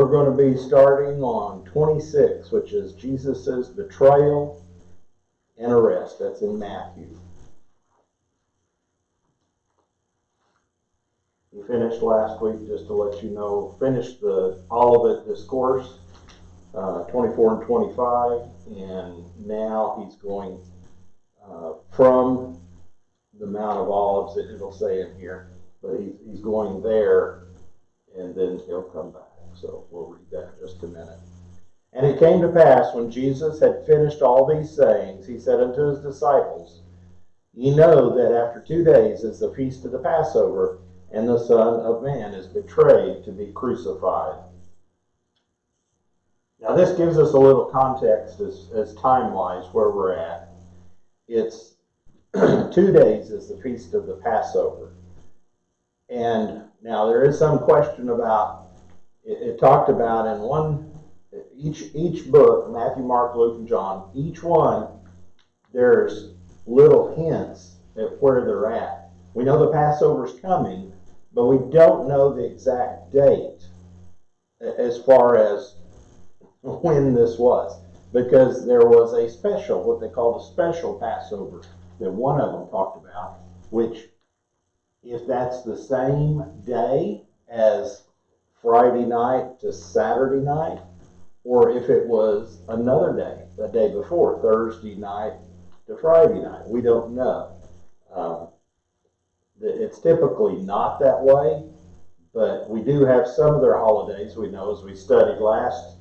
we're going to be starting on 26, which is Jesus' betrayal and arrest. That's in Matthew. He finished last week, just to let you know, finished the Olivet Discourse, 24 and 25, and now he's going from the Mount of Olives, it'll say in here, but he's going there, and then he'll come back. So we'll read that in just a minute. And it came to pass, when Jesus had finished all these sayings, he said unto his disciples, Ye know that after 2 days is the feast of the Passover, and the Son of Man is betrayed to be crucified. Now this gives us a little context as time-wise where we're at. It's 2 days is the feast of the Passover. And now there is some question about, it talked about in each book, Matthew, Mark, Luke, and John, each one, there's little hints at where they're at. We know the Passover's coming, but we don't know the exact date as far as when this was, because there was a special, what they called a special Passover, that one of them talked about, which, if that's the same day as Friday night to Saturday night, or if it was another day, the day before, Thursday night to Friday night, we don't know. It's typically not that way, but we do have some of their holidays. We know, as we studied last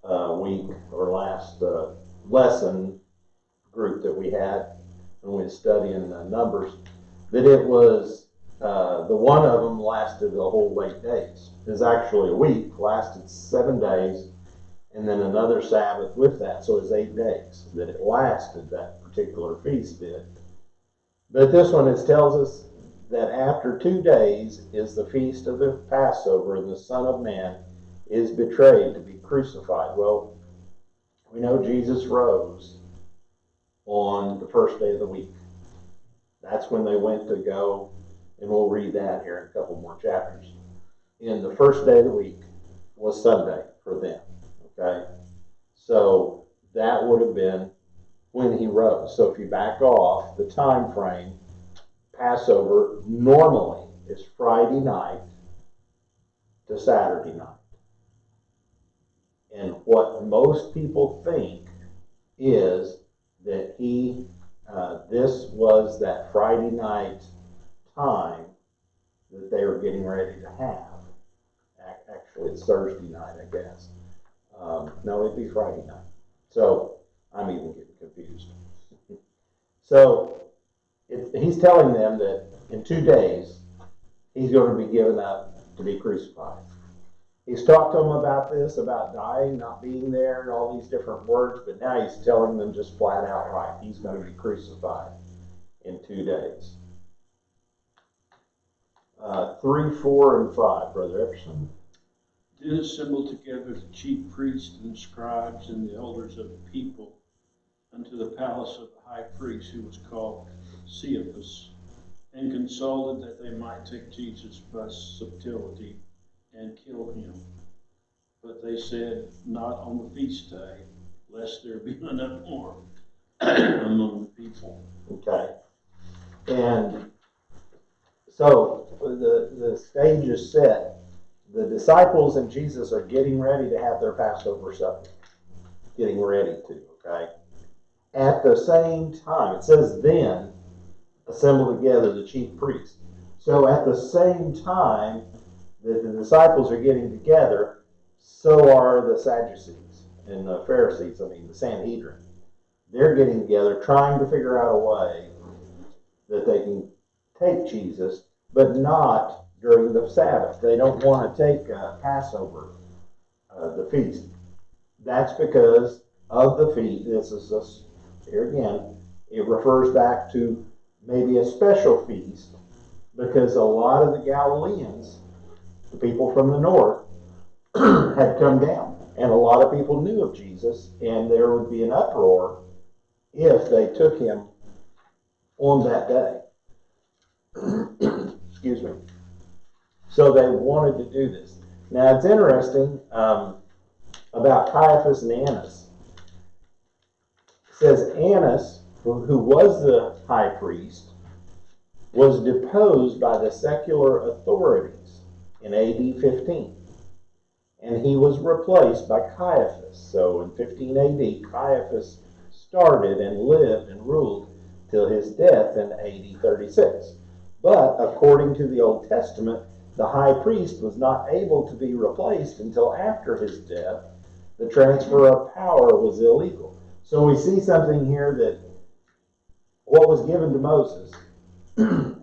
week, or last lesson group that we had when we were studying Numbers, that it was the one of them lasted the whole 8 days. It was actually a week, lasted 7 days, and then another Sabbath with that. So it was 8 days that it lasted, that particular feast did. But this one, it tells us that after 2 days is the feast of the Passover, and the Son of Man is betrayed to be crucified. Well, we know Jesus rose on the first day of the week. That's when they went to go, and we'll read that here in a couple more chapters. In the first day of the week was Sunday for them, okay? So that would have been when he rose. So if you back off the time frame, Passover normally is Friday night to Saturday night. And what most people think is that this was that Friday night time that they were getting ready to have. Actually, it's Thursday night, I guess. No, it'd be Friday night. So I'm even getting confused. So he's telling them that in 2 days, he's going to be given up to be crucified. He's talked to them about this, about dying, not being there, and all these different words, but now he's telling them just flat out right. He's going to be crucified in 2 days. 3, 4, and 5, Brother Epperson. Then assembled together the chief priests and scribes and the elders of the people unto the palace of the high priest, who was called Caiaphas, and consulted that they might take Jesus by subtlety and kill him. But they said, Not on the feast day, lest there be an uproar among the people. Okay. And so the stage is set. The disciples and Jesus are getting ready to have their Passover supper. Getting ready to, okay? At the same time, it says then, assemble together the chief priests. So at the same time that the disciples are getting together, so are the Sadducees and the Pharisees, the Sanhedrin. They're getting together, trying to figure out a way that they can take Jesus, but not during the Sabbath. They don't want to take Passover, the feast. That's because of the feast. Here again, it refers back to maybe a special feast, because a lot of the Galileans, the people from the north, had come down. And a lot of people knew of Jesus, and there would be an uproar if they took him on that day. Excuse me. So they wanted to do this. Now it's interesting about Caiaphas and Annas. It says Annas, who was the high priest, was deposed by the secular authorities in AD 15. And he was replaced by Caiaphas. So in 15 AD, Caiaphas started and lived and ruled till his death in AD 36. But according to the Old Testament, the high priest was not able to be replaced until after his death. The transfer of power was illegal. So we see something here that what was given to Moses,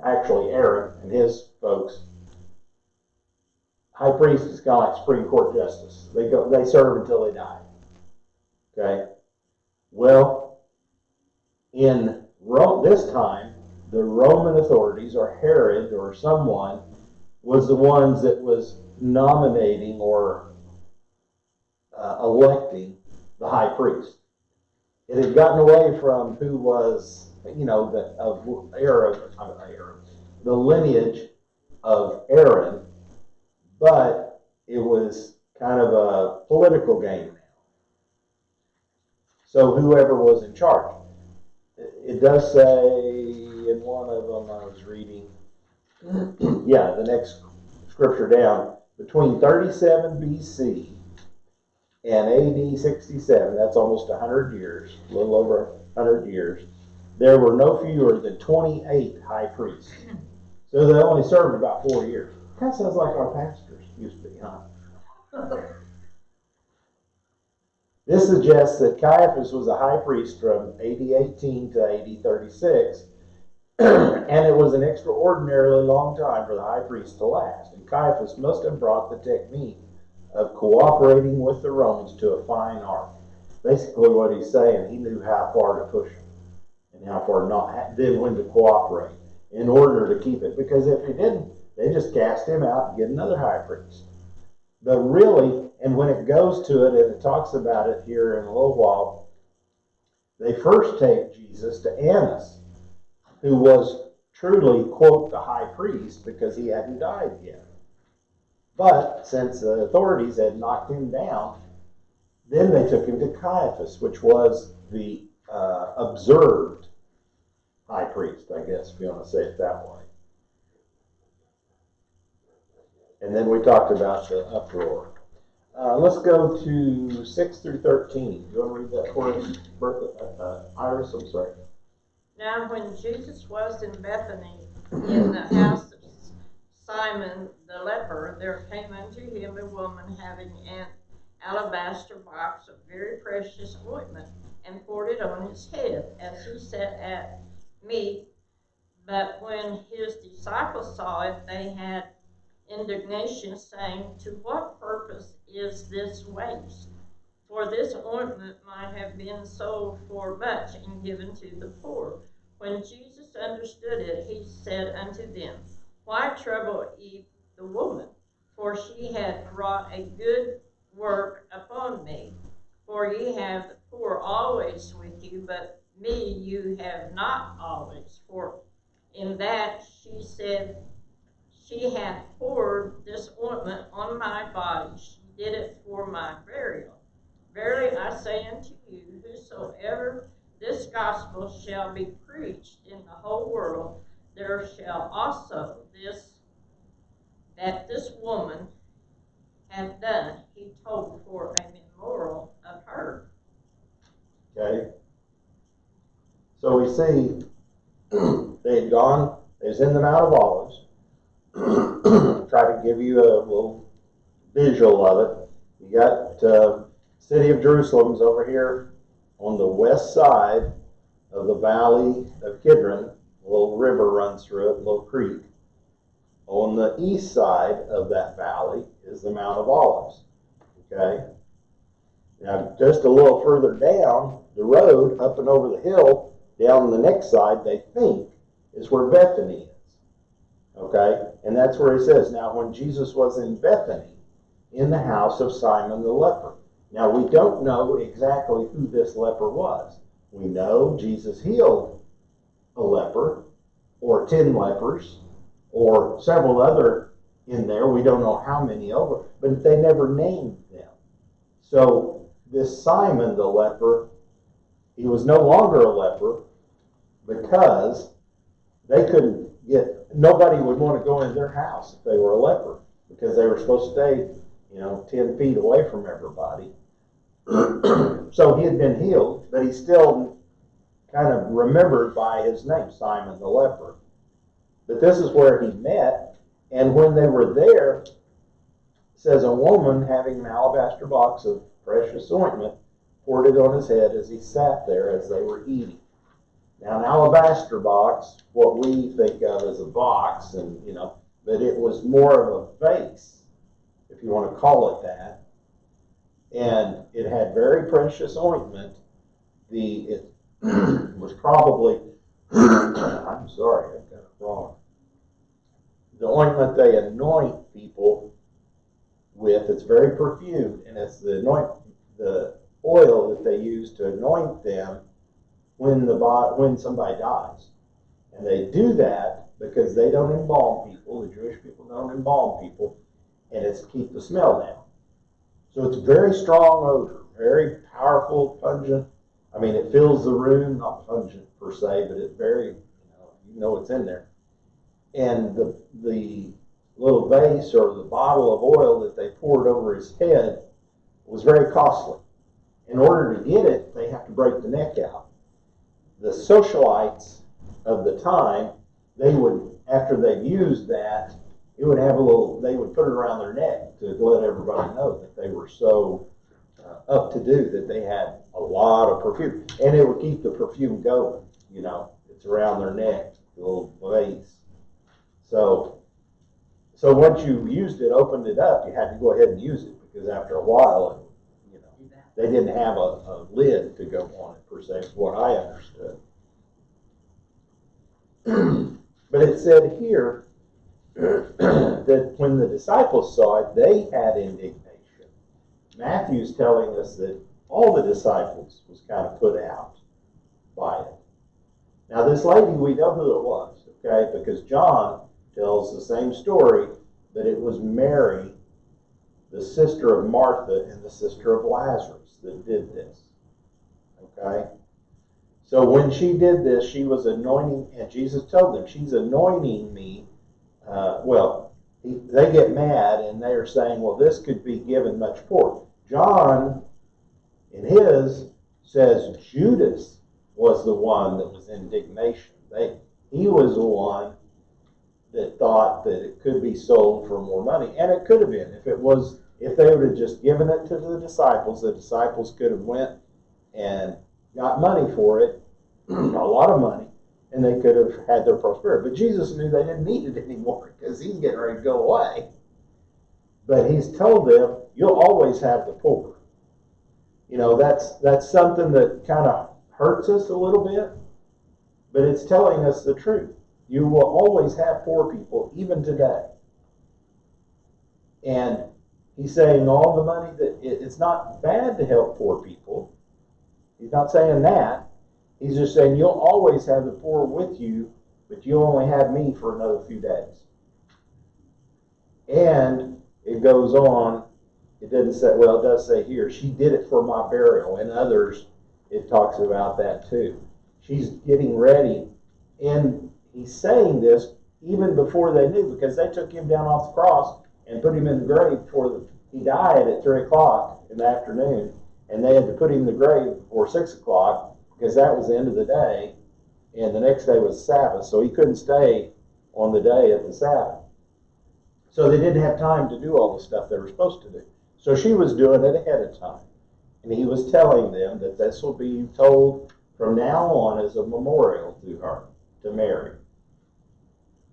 actually Aaron and his folks, high priest is kind of like Supreme Court justice. They serve until they die. Okay? Well, in Rome, this time, the Roman authorities, or Herod or someone, was the ones that was nominating or electing the high priest. It had gotten away from who was, the lineage of Aaron, but it was kind of a political game now. So whoever was in charge. It does say in one of them I was reading, the next scripture down, between 37 BC and AD 67, that's almost 100 years, a little over 100 years, there were no fewer than 28 high priests. So they only served about 4 years. Kind of sounds like our pastors used to be, huh? This suggests that Caiaphas was a high priest from AD 18 to AD 36, and it was an extraordinarily long time for the high priest to last. And Caiaphas must have brought the technique of cooperating with the Romans to a fine art. Basically what he's saying, he knew how far to push them and how far not, then when to cooperate in order to keep it. Because if he didn't, they just cast him out and get another high priest. But really, and when it goes to it, and it talks about it here in a little while, they first take Jesus to Annas, who was truly, quote, the high priest because he hadn't died yet. But since the authorities had knocked him down, then they took him to Caiaphas, which was the observed high priest, I guess, if you want to say it that way. And then we talked about the uproar. Let's go to 6 through 13. You want to read that for us, Bertha? Iris, I'm sorry. Now when Jesus was in Bethany, in the house of Simon the leper, there came unto him a woman having an alabaster box of very precious ointment, and poured it on his head, as he sat at meat. But when his disciples saw it, they had indignation, saying, to what purpose is this waste? For this ointment might have been sold for much and given to the poor. When Jesus understood it, he said unto them, why trouble ye the woman? For she hath wrought a good work upon me. For ye have the poor always with you, but me you have not always. For in that she said, she hath poured this ointment on my body, she did it for my burial. Verily I say unto you, whosoever this gospel shall be preached in the whole world, there shall also this woman hath done, he told for a memorial of her. Okay. So we see they had gone, they was in the Mount of Olives. Try to give you a little visual of it. You got city of Jerusalem's over here on the west side of the valley of Kidron. A little river runs through it, a little creek. On the east side of that valley is the Mount of Olives. Okay? Now, just a little further down the road, up and over the hill, down the next side, they think, is where Bethany is. Okay? And that's where he says, now when Jesus was in Bethany, in the house of Simon the leper. Now, we don't know exactly who this leper was. We know Jesus healed a leper, or 10 lepers, or several other in there. We don't know how many over, but they never named them. So this Simon the leper, he was no longer a leper because they couldn't nobody would want to go in their house if they were a leper because they were supposed to stay, 10 feet away from everybody. So he had been healed, but he's still kind of remembered by his name, Simon the leper. But this is where he met, and when they were there, it says a woman having an alabaster box of precious ointment poured it on his head as he sat there as they were eating. Now, an alabaster box, what we think of as a box, but it was more of a vase, if you want to call it that. And it had very precious ointment. It was probably, I'm sorry, I've got it wrong. The ointment they anoint people with, it's very perfumed, and it's the oil that they use to anoint them when somebody dies. And they do that because they don't embalm people. The Jewish people don't embalm people, and it's to keep the smell down. So it's very strong odor, very powerful, pungent. I mean, it fills the room, not pungent per se, but it's very, you know it's in there. And the little vase or the bottle of oil that they poured over his head was very costly. In order to get it, they have to break the neck out. The socialites of the time, they would, after they've used that, they would put it around their neck to let everybody know that they were so up to do that they had a lot of perfume. And it would keep the perfume going, it's around their neck, the little vase. So once you used it, opened it up, you had to go ahead and use it because after a while, they didn't have a lid to go on it per se, is what I understood. But it said here that when the disciples saw it, they had indignation. Matthew's telling us that all the disciples was kind of put out by it. Now this lady, we know who it was, okay, because John tells the same story, that it was Mary, the sister of Martha and the sister of Lazarus, that did this. Okay? So when she did this, she was anointing, and Jesus told them, she's anointing me. They get mad, and they are saying, well, this could be given much poor. John, in his, says Judas was the one that was indignation. He was the one that thought that it could be sold for more money, and it could have been. If they would have just given it to the disciples could have went and got money for it, a lot of money, and they could have had their prosperity. But Jesus knew they didn't need it anymore because he's getting ready to go away. But he's told them, you'll always have the poor. That's something that kind of hurts us a little bit, but it's telling us the truth. You will always have poor people, even today. And he's saying all the money it's not bad to help poor people. He's not saying that. He's just saying you'll always have the poor with you, but you only have me for another few days. And it goes on. It doesn't say, it does say here, she did it for my burial. And others, it talks about that too. She's getting ready. And he's saying this even before they knew, because they took him down off the cross and put him in the grave he died at 3 o'clock in the afternoon, and they had to put him in the grave before 6 o'clock because that was the end of the day, and the next day was Sabbath, so he couldn't stay on the day of the Sabbath. So they didn't have time to do all the stuff they were supposed to do. So she was doing it ahead of time, and he was telling them that this will be told from now on as a memorial to her, to Mary.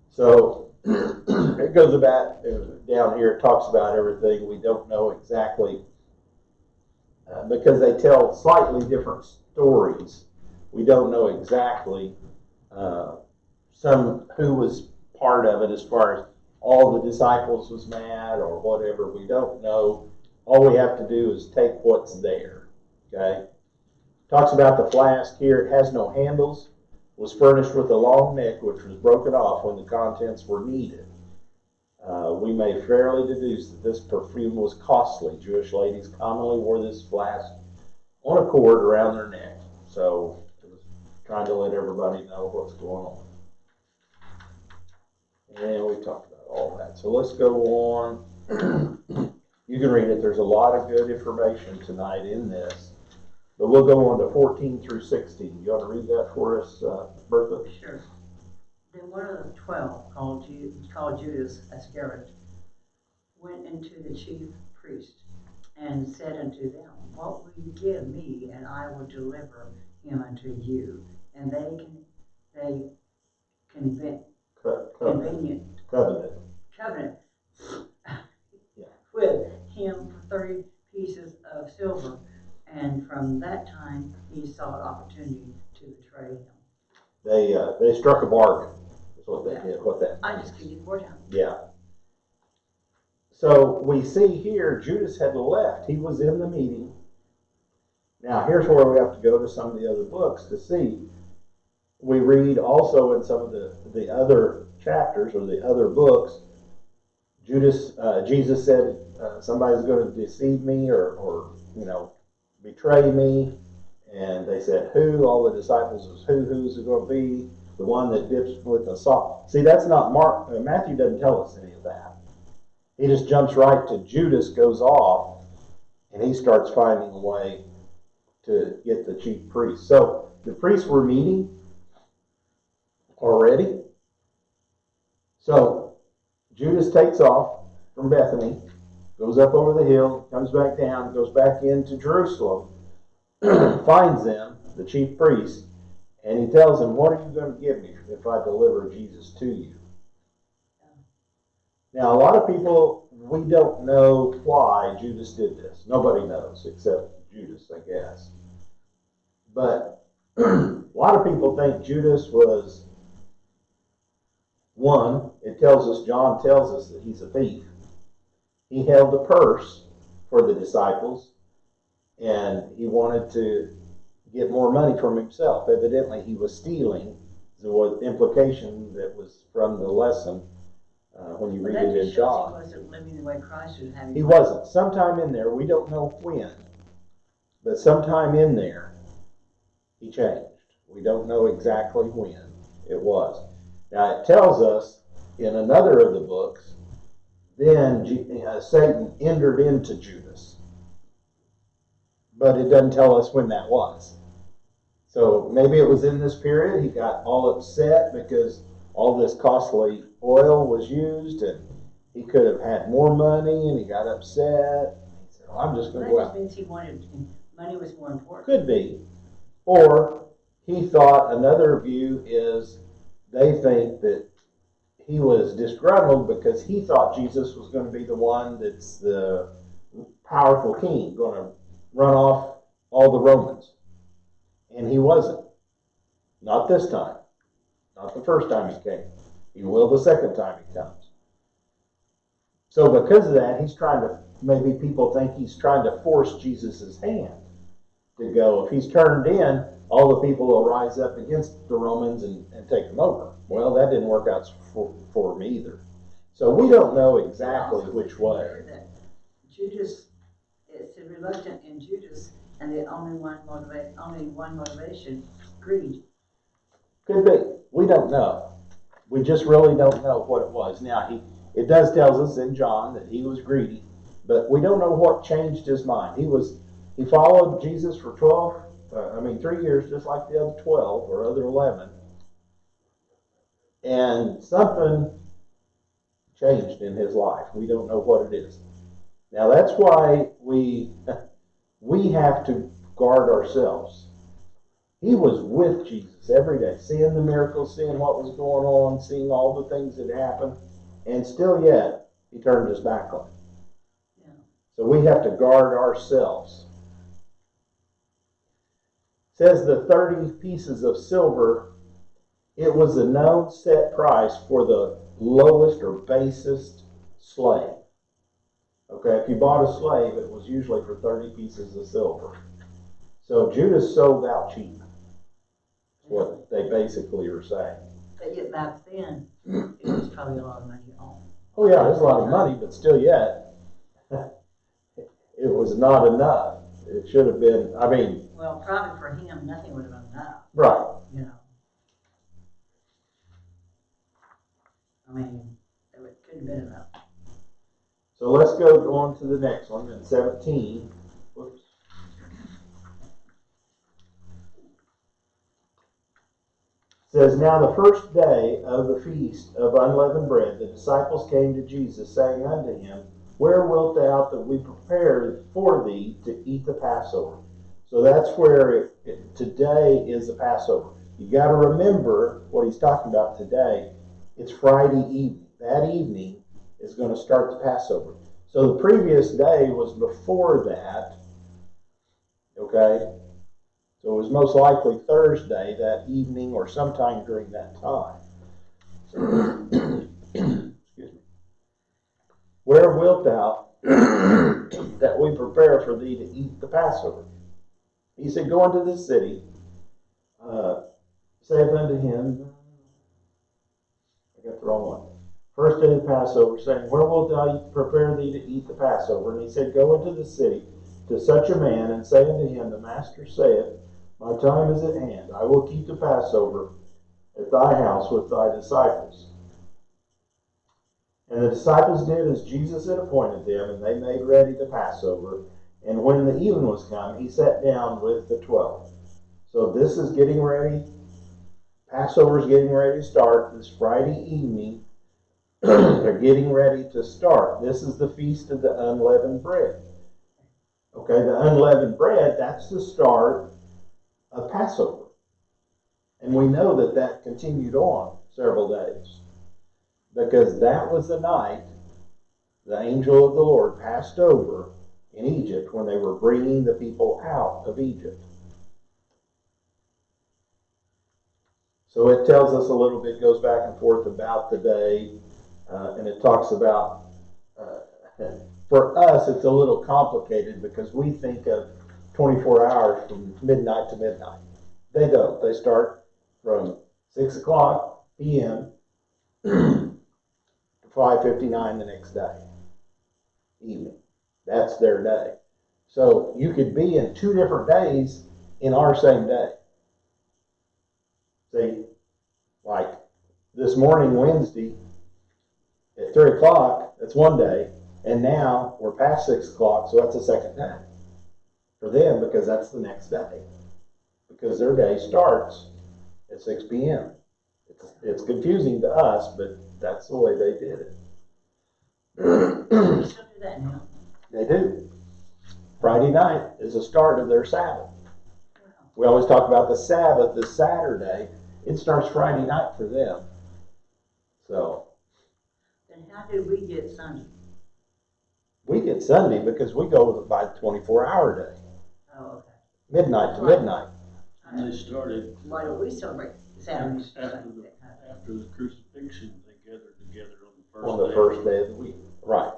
So it goes about down here, it talks about everything. We don't know exactly because they tell slightly different stories. We don't know exactly who was part of it as far as all the disciples was mad or whatever. We don't know. All we have to do is take what's there. Okay? Talks about the flask here. It has no handles. Was furnished with a long neck, which was broken off when the contents were needed. we may fairly deduce that this perfume was costly. Jewish ladies commonly wore this flask on a cord around their neck. So it was trying to let everybody know what's going on. And we talked about all that. So let's go on. You can read it. There's a lot of good information tonight in this. But we'll go on to 14 through 16. You want to read that for us, Bertha? Sure. Then one of the 12, called Judas Iscariot, went into the chief priest and said unto them, What will you give me, and I will deliver him unto you? And they covenant Yeah. with him for 30 pieces of silver. And from that time he sought opportunity to betray him. They struck a bargain. That's what they did. What that I just give you 4 times. Yeah. So we see here Judas had left. He was in the meeting. Now here's where we have to go to some of the other books to see. We read also in some of the other chapters or the other books, Jesus said somebody's going to deceive me or betray me. And they said, who? All the disciples was who's it going to be? The one that dips with the salt. See, that's not Mark. Matthew doesn't tell us any of that. He just jumps right to Judas, goes off, and he starts finding a way to get the chief priests. So the priests were meeting already. So Judas takes off from Bethany, goes up over the hill, comes back down, goes back into Jerusalem, finds them, the chief priests, and he tells them, what are you going to give me if I deliver Jesus to you? Now, a lot of people, we don't know why Judas did this. Nobody knows except Judas, I guess. But a lot of people think Judas was, one, John tells us that he's a thief. He held the purse for the disciples, and he wanted to get more money from himself. Evidently, he was stealing. There was implication that was from the lesson when you read it in John. He wasn't living the way Christ was having. He wasn't. Sometime in there, we don't know when, but sometime in there, he changed. We don't know exactly when it was. Now, it tells us in another of the books, then Satan entered into Judas. But it doesn't tell us when that was. So maybe it was in this period. He got all upset because all this costly oil was used and he could have had more money and he got upset. He said, I'm just going to go out. That just means he wanted, money was more important. Could be. Or he thought, another view is they think that he was disgruntled because he thought Jesus was going to be the one that's the powerful king, going to run off all the Romans. And he wasn't. Not this time. Not the first time he came. He will the second time he comes. So because of that, he's trying to, maybe people think he's trying to force Jesus' hand to go. If he's turned in, all the people will rise up against the Romans and take them over. Well, that didn't work out for me either. So we don't know exactly which way. Judas, it's reluctant in Judas, and the only one motivation, greed. Could be. We don't know. We just really don't know what it was. Now, it does tell us in John that he was greedy, but we don't know what changed his mind. He followed Jesus for 3 years, just like the other 12 or other 11. And something changed in his life. We don't know what it is. Now, that's why we have to guard ourselves. He was with Jesus every day, seeing the miracles, seeing what was going on, seeing all the things that happened, and still yet, he turned his back on it. Yeah. So we have to guard ourselves. It says the 30 pieces of silver, it was a known set price for the lowest or basest slave. Okay, if you bought a slave, it was usually for 30 pieces of silver. So Judas sold out cheap. That's what they basically are saying. But yet back then, it was probably a lot of money Oh yeah, there's a lot of money, but still yet, it was not enough. It should have been, I mean, Well, probably for him, nothing would have been enough, right. you know. I mean, it couldn't have been enough. So let's go on to the next one, at 17. Whoops. It says, now the first day of the feast of unleavened bread, the disciples came to Jesus, saying unto him, where wilt thou that we prepare for thee to eat the Passover? So that's where today is the Passover. You got to remember what he's talking about today. It's Friday evening. That evening is going to start the Passover. So the previous day was before that. Okay? So it was most likely Thursday that evening or sometime during that time. Excuse me. Where wilt thou that we prepare for thee to eat the Passover? He said, go into this city, saith unto him, I got the wrong one. First day of the Passover, saying, where wilt thou prepare thee to eat the Passover? And he said, go into the city to such a man, and say unto him, the master saith, my time is at hand. I will keep the Passover at thy house with thy disciples. And the disciples did as Jesus had appointed them, and they made ready the Passover. And when the even was come, he sat down with the 12. So this is getting ready. Passover is getting ready to start this Friday evening. They're getting ready to start. This is the feast of the unleavened bread. Okay, the unleavened bread, that's the start of Passover. And we know that that continued on several days. Because that was the night the angel of the Lord passed over in Egypt when they were bringing the people out of Egypt. So it tells us a little bit, goes back and forth about the day, and it talks about, for us it's a little complicated because we think of 24 hours from midnight to midnight. They don't. They start from 6 o'clock p.m. to 5:59 the next day, evening. That's their day. So you could be in 2 different days in our same day. See, like this morning, Wednesday, at 3 o'clock, that's one day, and now we're past 6 o'clock, so that's the second day for them because that's the next day. Because their day starts at 6 p.m. It's confusing to us, but that's the way they did it. They still do that now. They do. Friday night is the start of their Sabbath. We always talk about the Sabbath, the Saturday. It starts Friday night for them. So. Then how did we get Sunday? We get Sunday because we go by the 24-hour day. Oh, okay. Midnight to midnight. And they started. Why don't we celebrate Saturday? After the crucifixion, they gathered together On the first day of the week. Right.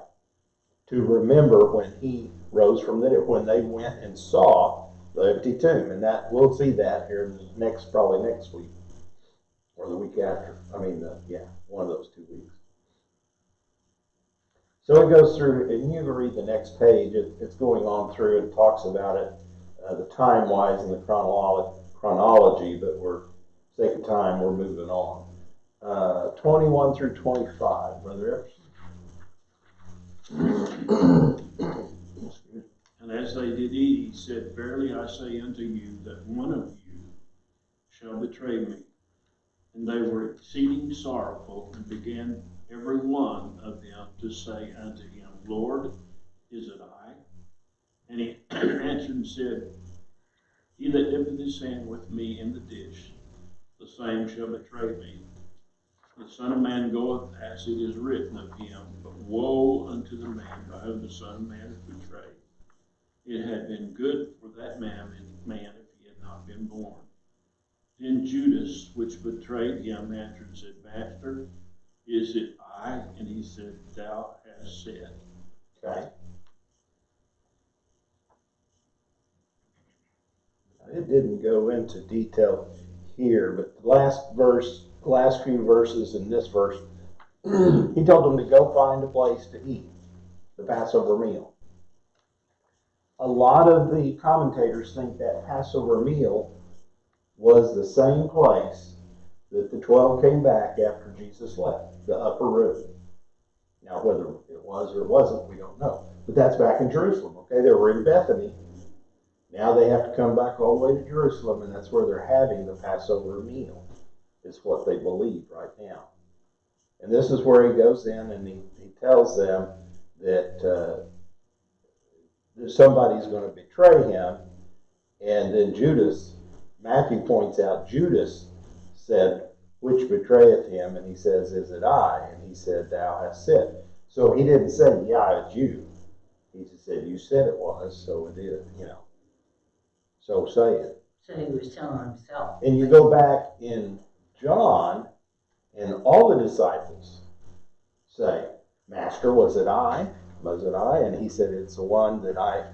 To remember when he rose from the dead, when they went and saw the empty tomb. And that we'll see that here in the probably next week. Or the week after. I mean, one of those 2 weeks. So it goes through, and you can read the next page. It's going on through and talks about it, the time-wise and the chronology, but for sake of time, we're moving on. 21 through 25, Brother Epps. And as they did eat, he said, verily I say unto you, that one of you shall betray me. And they were exceeding sorrowful, and began every one of them to say unto him, Lord, is it I? And he answered and said, he that dippeth his hand with me in the dish, the same shall betray me. The Son of Man goeth as it is written of him, but woe unto the man by whom the Son of Man is betrayed. It had been good for that man if he had not been born. Then Judas, which betrayed him, answered and said, Master, is it I? And he said, Thou hast said. Okay. It didn't go into detail here, but the last few verses in this verse he told them to go find a place to eat the Passover meal. A lot of the commentators think that Passover meal was the same place that the 12 came back after Jesus left, the upper room. Now, whether it was or it wasn't, we don't know. But that's back in Jerusalem, okay? They were in Bethany. Now they have to come back all the way to Jerusalem, and that's where they're having the Passover meal, is what they believe right now. And this is where he goes in and he tells them that somebody's going to betray him. And then Judas, Matthew points out, Judas said, which betrayeth him? And he says, is it I? And he said, thou hast said. So he didn't say, yeah, it's you. He just said, you said it was, so it is, So say it. So he was telling himself. And you go back in John, and all the disciples say, Master, was it I? Was it I? And he said, it's the one that I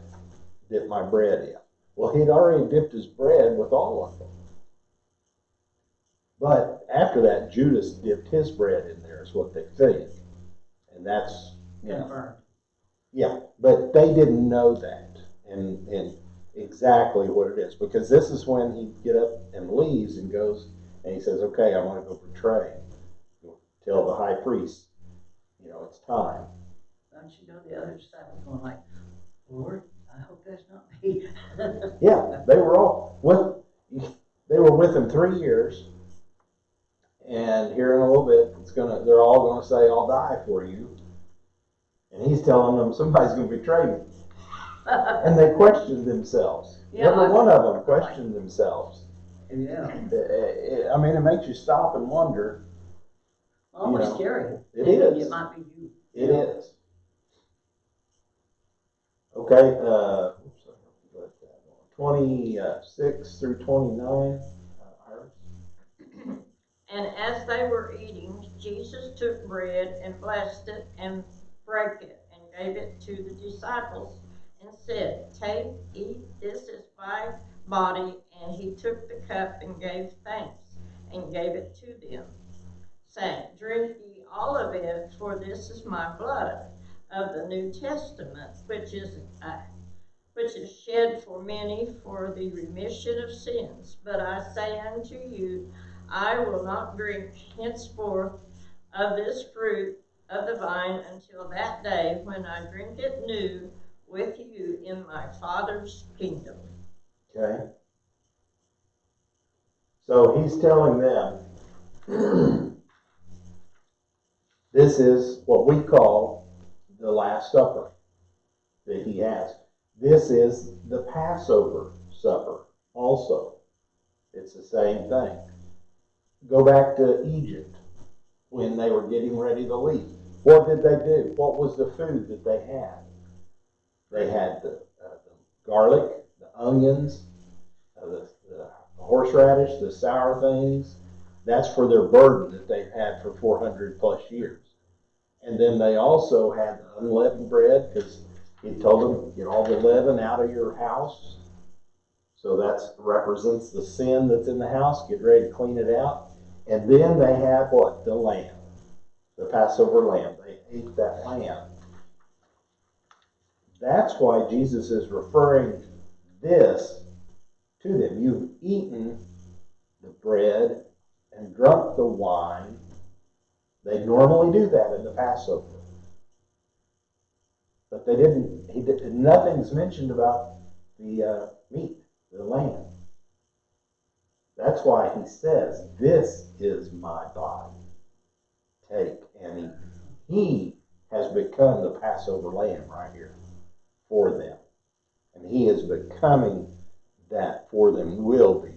dipped my bread in. Well, he'd already dipped his bread with all of them. But after that, Judas dipped his bread in there, is what they think. And that's, Confirmed. Yeah, but they didn't know that and exactly what it is. Because this is when he get up and leaves and goes, and he says, okay, I'm going to go betray him. Tell the high priest, it's time. Don't you know the other disciples going like, Lord, I hope that's not me. Yeah, they were with him 3 years, and here in a little bit, they're all gonna say, I'll die for you. And he's telling them somebody's gonna betray me. And they questioned themselves. Yeah, Every one of them questioned themselves. Yeah. I mean, it makes you stop and wonder. Almost scary. It is. It might be you. It is. Okay, 26 through 29. And as they were eating, Jesus took bread and blessed it and broke it and gave it to the disciples and said, take, eat, this is my body. And he took the cup and gave thanks and gave it to them, saying, drink ye all of it, for this is my blood of the New Testament, which is shed for many for the remission of sins. But I say unto you, I will not drink henceforth of this fruit of the vine until that day when I drink it new with you in my Father's kingdom. Okay. So he's telling them, this is what we call the Last Supper that he has. This is the Passover supper also. It's the same thing. Go back to Egypt when they were getting ready to leave. What did they do? What was the food that they had? They had the garlic, the onions, the horseradish, the sour things. That's for their burden that they've had for 400 plus years. And then they also had unleavened bread, because he told them, get all the leaven out of your house. So that represents the sin that's in the house. Get ready to clean it out. And then they have what? The lamb. The Passover lamb. They ate that lamb. That's why Jesus is referring this to them. You've eaten the bread and drunk the wine. They normally do that in the Passover. But they didn't. Nothing's mentioned about the meat, the lamb. That's why he says, this is my body. Take and eat. He has become the Passover lamb right here for them. And he is becoming that for them, will be.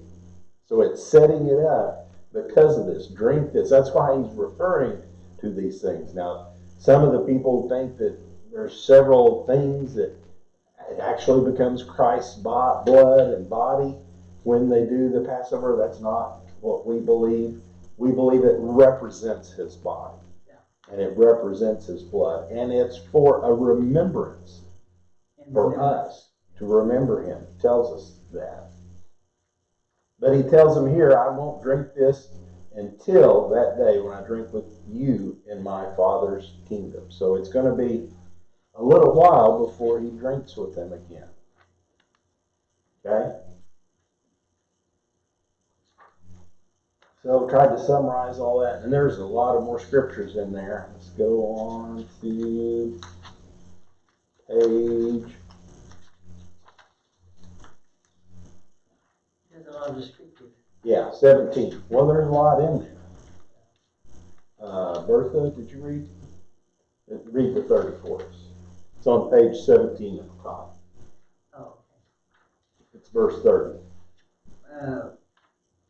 So it's setting it up because of this. Drink this. That's why he's referring to these things. Now, some of the people think that there's several things that it actually becomes Christ's blood and body when they do the Passover. That's not what we believe. We believe it represents his body. And it represents his blood. And it's for a remembrance for us to remember him. It tells us that. But he tells them here, I won't drink this until that day when I drink with you in my Father's kingdom. So it's going to be a little while before he drinks with them again. Okay? So I tried to summarize all that, and there's a lot of more scriptures in there. Let's go on to page. There's a lot of descriptive. Yeah, 17. Well, there's a lot in there. Bertha, did you read? Read the 30 for us. It's on page 17 at the top. Oh, okay. It's verse 30.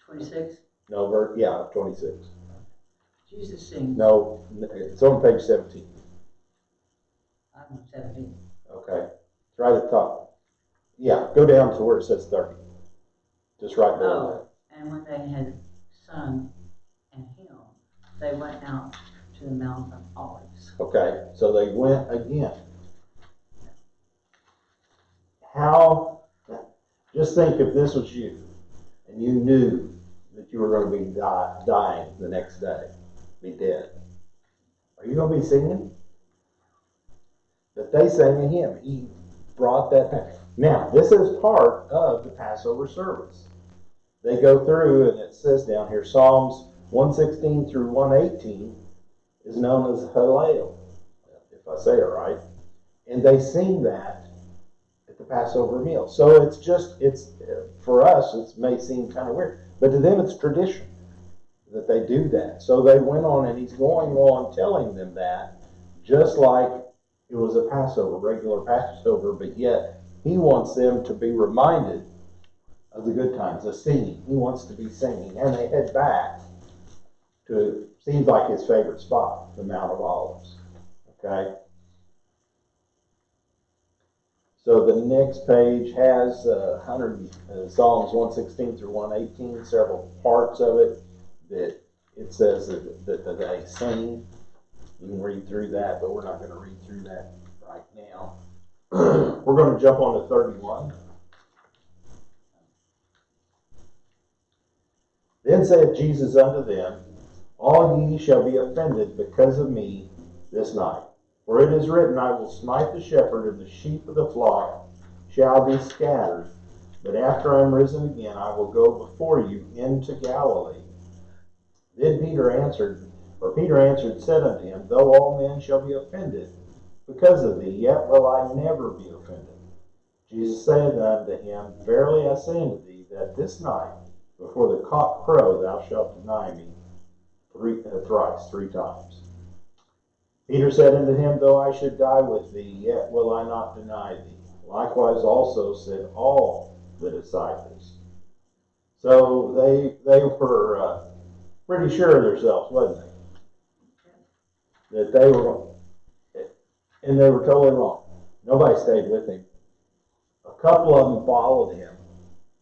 26. No, verse, yeah, 26. Jesus sings. No, it's on page 17. I'm on 17. Okay. It's right at the top. Yeah, go down to where it says 30. Just right below that. And when they had sung and hymn, they went out to the Mount of Olives. Okay, so they went again. How, just think if this was you, and you knew that you were going to be dying the next day, be dead. Are you going to be singing? But they sang a hymn. He brought that back. Now, this is part of the Passover service. They go through, and it says down here, Psalms 116 through 118 is known as Hallel, if I say it right. And they sing that at the Passover meal. So it's for us, it may seem kind of weird, but to them it's tradition that they do that. So they went on, and he's going on telling them that, just like it was a Passover, regular Passover, but yet he wants them to be reminded of the good times, of singing. He wants to be singing. And they head back to, seems like his favorite spot, the Mount of Olives. Okay? So the next page has Psalms 116 through 118, several parts of it that it says that they sing. You can read through that, but we're not going to read through that right now. We're going to jump on to 31. Then said Jesus unto them, All ye shall be offended because of me this night. For it is written, I will smite the shepherd, and the sheep of the flock shall be scattered. But after I am risen again, I will go before you into Galilee. Then Peter answered, said unto him, Though all men shall be offended because of thee, yet will I never be offended. Jesus said unto him, Verily I say unto thee, that this night, before the cock crow, thou shalt deny me thrice, 3 times. Peter said unto him, Though I should die with thee, yet will I not deny thee. Likewise also said all the disciples. So they were pretty sure of themselves, wasn't they? That they were, and they were totally wrong. Nobody stayed with him. A couple of them followed him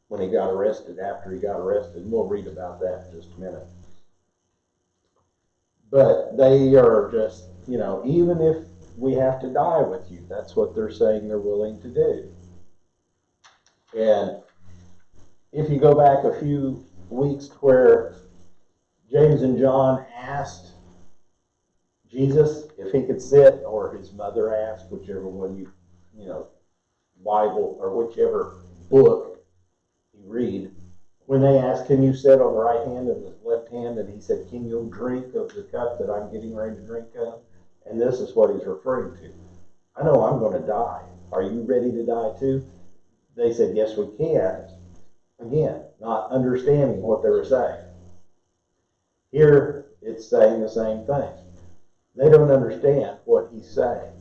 when he got arrested, after he got arrested, and we'll read about that in just a minute. But they are just, even if we have to die with you, that's what they're saying they're willing to do. And if you go back a few weeks to where James and John asked Jesus if he could sit, or his mother asked, whichever one you Bible or whichever book you read, when they asked, can you sit on the right hand and the left hand, and he said, can you drink of the cup that I'm getting ready to drink of? And this is what he's referring to. I know I'm going to die. Are you ready to die too? They said, yes, we can. Again, not understanding what they were saying. Here, it's saying the same thing. They don't understand what he's saying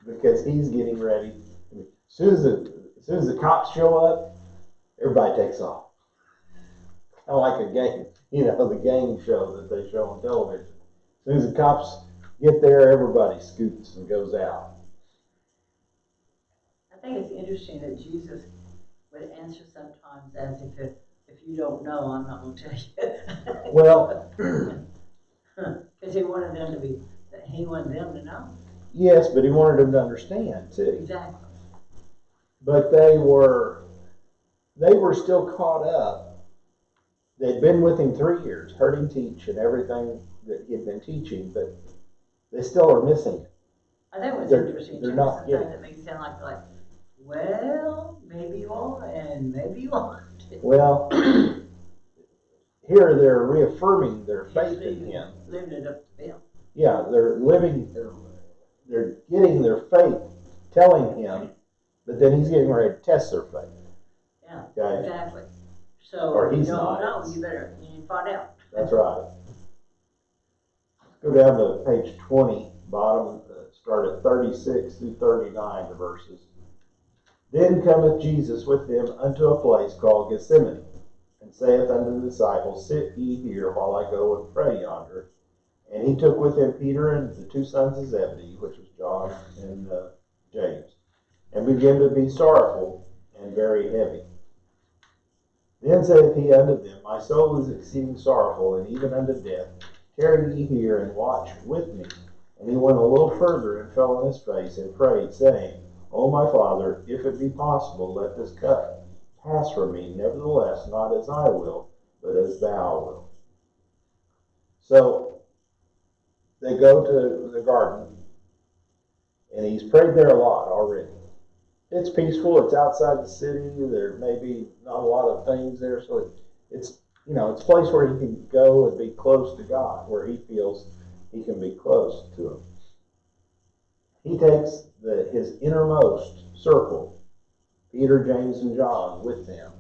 because he's getting ready. As soon as the cops show up, everybody takes off. Kind of like a game, the game show that they show on television. As soon as the cops get there, everybody scoots and goes out. I think it's interesting that Jesus would answer sometimes as if you don't know, I'm not going to tell you. Well, because he wanted them to know. Yes, but he wanted them to understand too. Exactly. But they were still caught up they'd been with him 3 years, heard him teach and everything that he had been teaching, but they still are missing it. I think what's They're- interesting they're too, not sometimes getting it makes it sound like, well, maybe you are and maybe you aren't. Well, here they're reaffirming their faith in him. Living it up to them. Yeah, they're getting their faith, telling him, but then he's getting ready to test their faith. Yeah, Okay. exactly. So Or you he's don't not. know, you need to find out. That's right. Go down to page 20, bottom, start at 36 through 39, the verses. Then cometh Jesus with them unto a place called Gethsemane, and saith unto the disciples, Sit ye here while I go and pray yonder. And he took with him Peter and the 2 sons of Zebedee, which was John and James, and began to be sorrowful and very heavy. Then saith he unto them, My soul is exceeding sorrowful, and even unto death. Tarry ye here and watch with me. And he went a little further and fell on his face and prayed, saying, O my Father, if it be possible, let this cup pass from me. Nevertheless, not as I will, but as thou wilt. So they go to the garden, and he's prayed there a lot already. It's peaceful. It's outside the city. There may be not a lot of things there, so it's it's a place where he can go and be close to God, where he feels he can be close to him. He takes his innermost circle, Peter, James, and John, with them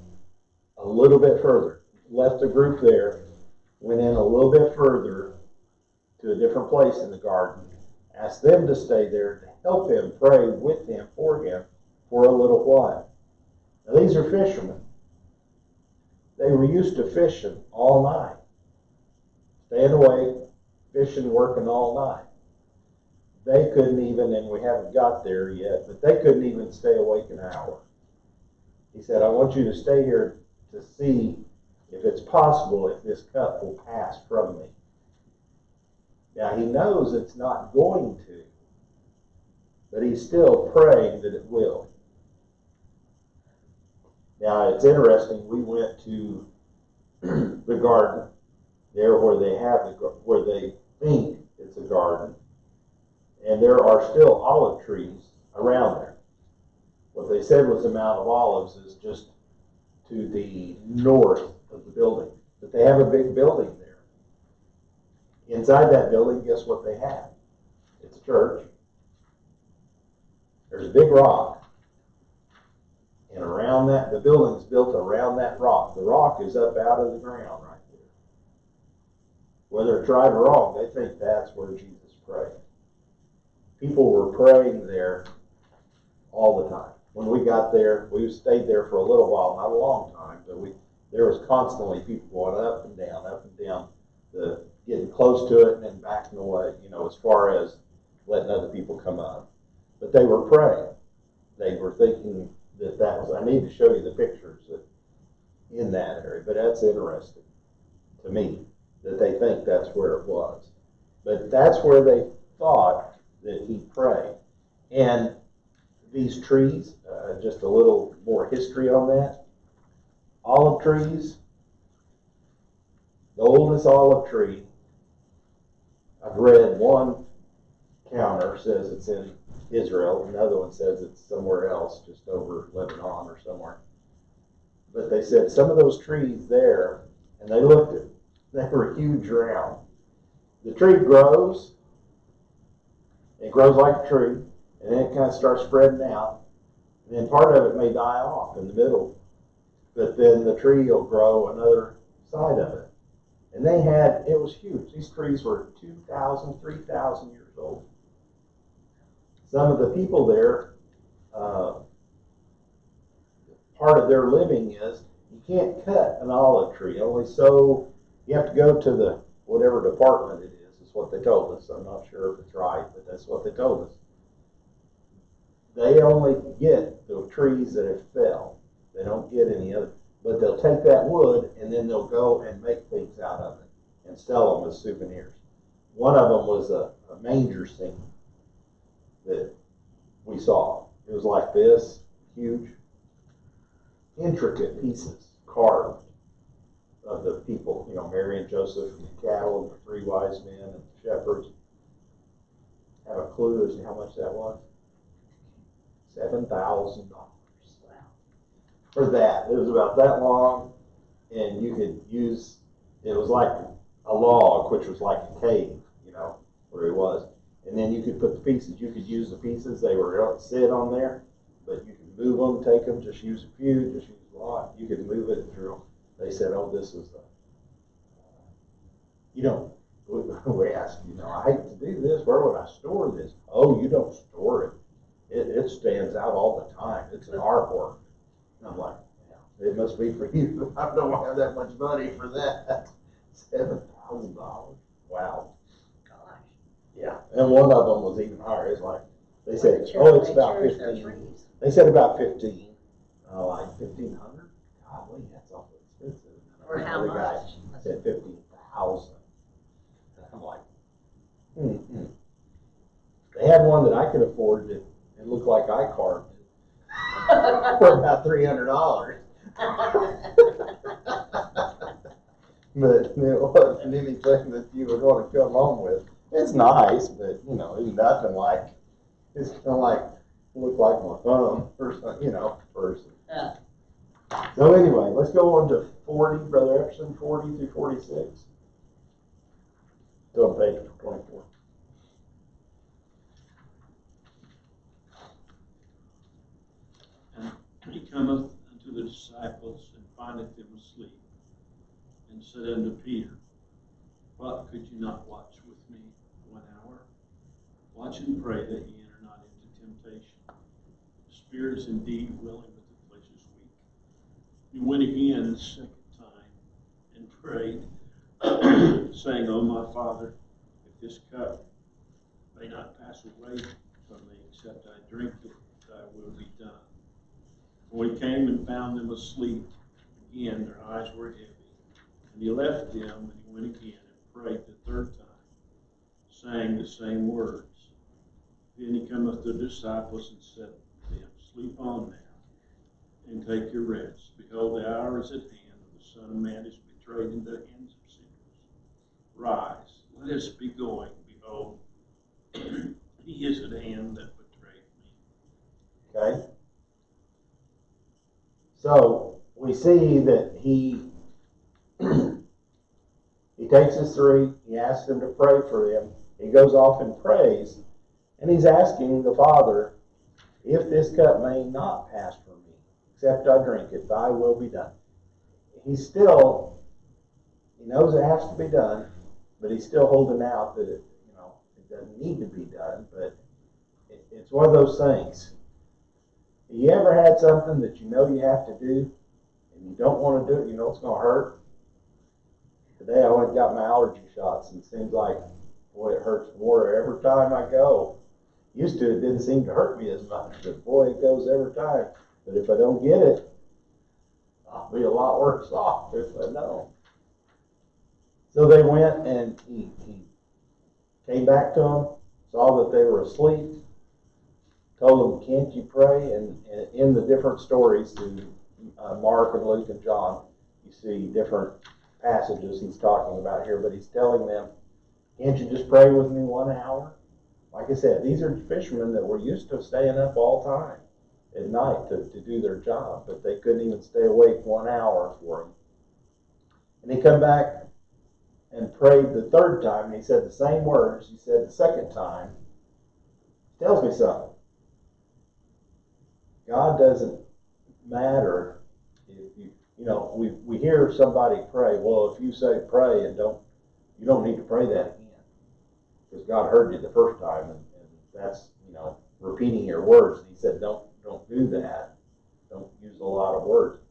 a little bit further. Left the group there, went in a little bit further to a different place in the garden, asked them to stay there to help him pray with him for a little while. Now these are fishermen. They were used to fishing all night, staying awake, fishing, working all night. They couldn't even, and we haven't got there yet, but they couldn't even stay awake an hour. He said, I want you to stay here to see if it's possible if this cup will pass from me. Now he knows it's not going to, but he's still praying that it will. Now it's interesting, we went to the garden there where they think it's a garden, and there are still olive trees around there. What they said was the Mount of Olives is just to the north of the building, but they have a big building there. Inside that building, guess what they have? It's a church. There's a big rock. And around that, the building's built around that rock. The rock is up out of the ground right there. Whether it's right or wrong, they think that's where Jesus prayed. People were praying there all the time. When we got there, we stayed there for a little while, not a long time, but there was constantly people going up and down, getting close to it and then backing away, as far as letting other people come up. But they were praying. They were thinking that was, I need to show you the pictures in that area, but that's interesting to me that they think that's where it was. But that's where they thought that he prayed. And these trees, just a little more history on that. Olive trees, the oldest olive tree, I've read one counter says it's in Israel, another one says it's somewhere else, just over Lebanon or somewhere. But they said some of those trees there, and they looked at, they were huge around. The tree grows, it grows like a tree, and then it kind of starts spreading out, and then part of it may die off in the middle, but then the tree will grow another side of it. And it was huge. These trees were 2,000, 3,000 years old. Some of the people there, part of their living is you can't cut an olive tree. Only so you have to go to the whatever department it is what they told us. I'm not sure if it's right, but that's what they told us. They only get the trees that have fell. They don't get any other. But they'll take that wood and then they'll go and make things out of it and sell them as souvenirs. One of them was a manger scene that we saw. It was like this, huge, intricate pieces carved of the people, you know, Mary and Joseph and the cattle and the 3 wise men and the shepherds. Have a clue as to how much that was? $7,000. Wow. For that. It was about that long, and you could use, it was like a log, which was like a cave, you know, where it was. And then you could put the pieces, you could use the pieces, they were sit on there, but you could move them, take them, just use a few, just use a lot. You could move it through. They said, oh, this is the, you know, we asked, you know, I hate to do this, where would I store this? Oh, you don't store it. It stands out all the time. It's an artwork. And I'm like, yeah, it must be for you. I don't have that much money for that. $7,000. Wow. Gosh. Yeah, and one of them was even higher. It's like, they said, oh, it's about 15. They said about 15. Like 1,500? Golly, that's awful expensive. For how Another guy much? said 15,000. I'm like, They had one that I could afford that it looked like I carved it for about $300. But it wasn't anything that you would want to come home with. It's nice, but you know, it's nothing like, it's kind of like, look like my thumb or something, you know, person. Yeah. So anyway, let's go on to 40, Brother Epson, 40 through 46. Still on page 24. And he cometh unto the disciples and findeth them asleep, and said unto Peter, what, could you not watch with me 1 hour? Watch and pray that ye enter not into temptation. The spirit is indeed willing, but the flesh is weak. He went again the second time and prayed, saying, O my Father, if this cup may not pass away from me, except I drink it, thy will be done. When he came and found them asleep, again their eyes were heavy. And he left them, and he went again and prayed the third time, saying the same words. Then he cometh to the disciples and said to them, sleep on now, and take your rest. Behold, the hour is at hand, and the Son of Man is betrayed into the hands of sinners. Rise, let us be going. Behold, he is at hand that betrayed me. Okay? So we see that he takes his 3, he asks them to pray for them, he goes off and prays, and he's asking the Father, if this cup may not pass from me, except I drink it, thy will be done. He's still, he knows it has to be done, but he's still holding out that it, you know, it doesn't need to be done, but it's one of those things. You ever had something that you know you have to do, and you don't want to do it, you know it's going to hurt? Today I went and got my allergy shots, and it seems like, boy, it hurts more every time I go. Used to, it didn't seem to hurt me as much, but boy, it goes every time. But if I don't get it, I'll be a lot worse off if I don't. So they went, and he came back to them, saw that they were asleep, told them, can't you pray? And in the different stories, in Mark and Luke and John, you see different passages he's talking about here, but he's telling them, can't you just pray with me 1 hour? Like I said, these are fishermen that were used to staying up all time at night to do their job, but they couldn't even stay awake 1 hour for him. And he come back and prayed the third time, and he said the same words he said the second time. Tells me something. God doesn't matter if you know, we hear somebody pray, well, if you say pray and you don't need to pray that again, because God heard you the first time, and that's, you know, repeating your words. And he said, don't do that. Don't use a lot of words.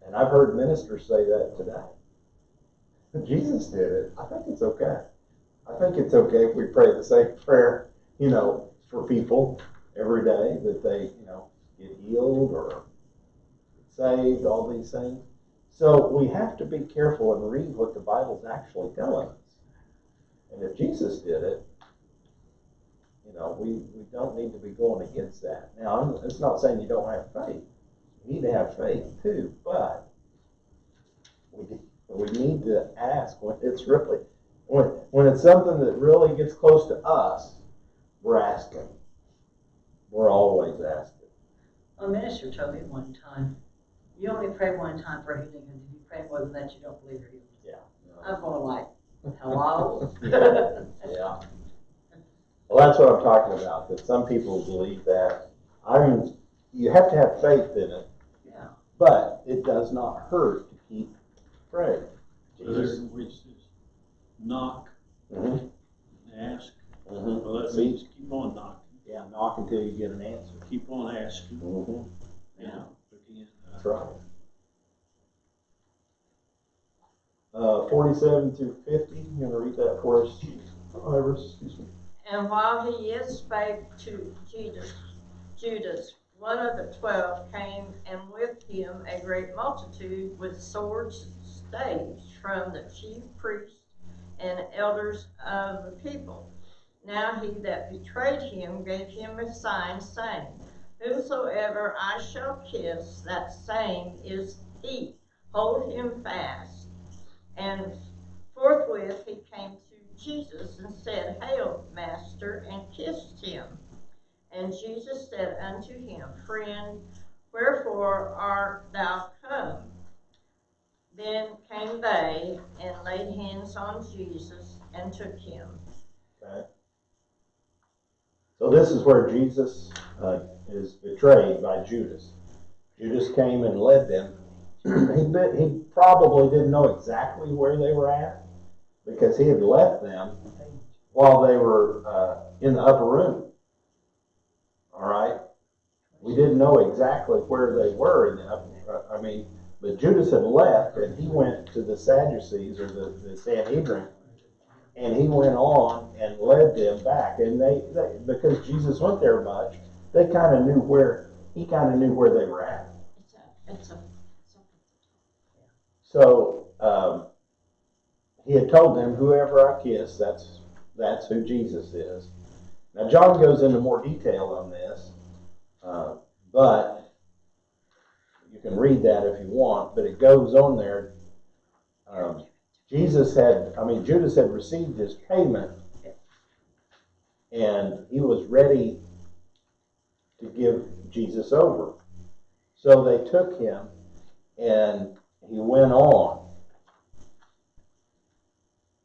And I've heard ministers say that today. Jesus did it. I think it's okay. I think it's okay if we pray the same prayer, you know, for people every day, that they, you know, get healed or saved, all these things. So we have to be careful and read what the Bible's actually telling us. And if Jesus did it, you know, we don't need to be going against that. Now, it's not saying you don't have faith. You need to have faith too, but we need to ask when it's really, when it's something that really gets close to us, we're asking. We're always asking. A minister told me one time, you only pray one time for healing, and if you pray more than that, you don't believe you're healed. Yeah. I'm going like, hello? Yeah. Well, that's what I'm talking about, that some people believe that. You have to have faith in it, Yeah. but it does not hurt to keep praying. There's knock, Mm-hmm. ask. Mm-hmm. Well, that means keep on knocking. Yeah, knock until you get an answer. Keep on asking. Mm-hmm. Yeah. Again, That's right. 47 through 50, you going to read that for us? Excuse me. And while he yet spake to Judas, one of the 12 came, and with him a great multitude with swords and staves from the chief priests and elders of the people. Now he that betrayed him gave him a sign, saying, Whosoever I shall kiss, that same is he. Hold him fast. And forthwith he came to Jesus and said, Hail, Master, and kissed him. And Jesus said unto him, Friend, wherefore art thou come? Then came they and laid hands on Jesus and took him. Okay. So this is where Jesus is betrayed by Judas. Judas came and led them. He probably didn't know exactly where they were at because he had left them while they were in the upper room. All right? We didn't know exactly where they were in the upper room. But Judas had left and he went to the Sadducees or the Sanhedrin, and he went on and led them back. And they because Jesus went there much, he kind of knew where they were at. So he had told them, whoever I kiss, that's who Jesus is. Now John goes into more detail on this, but you can read that if you want. But it goes on there. Judas had received his payment, and he was ready to give Jesus over. So they took him, and he went on.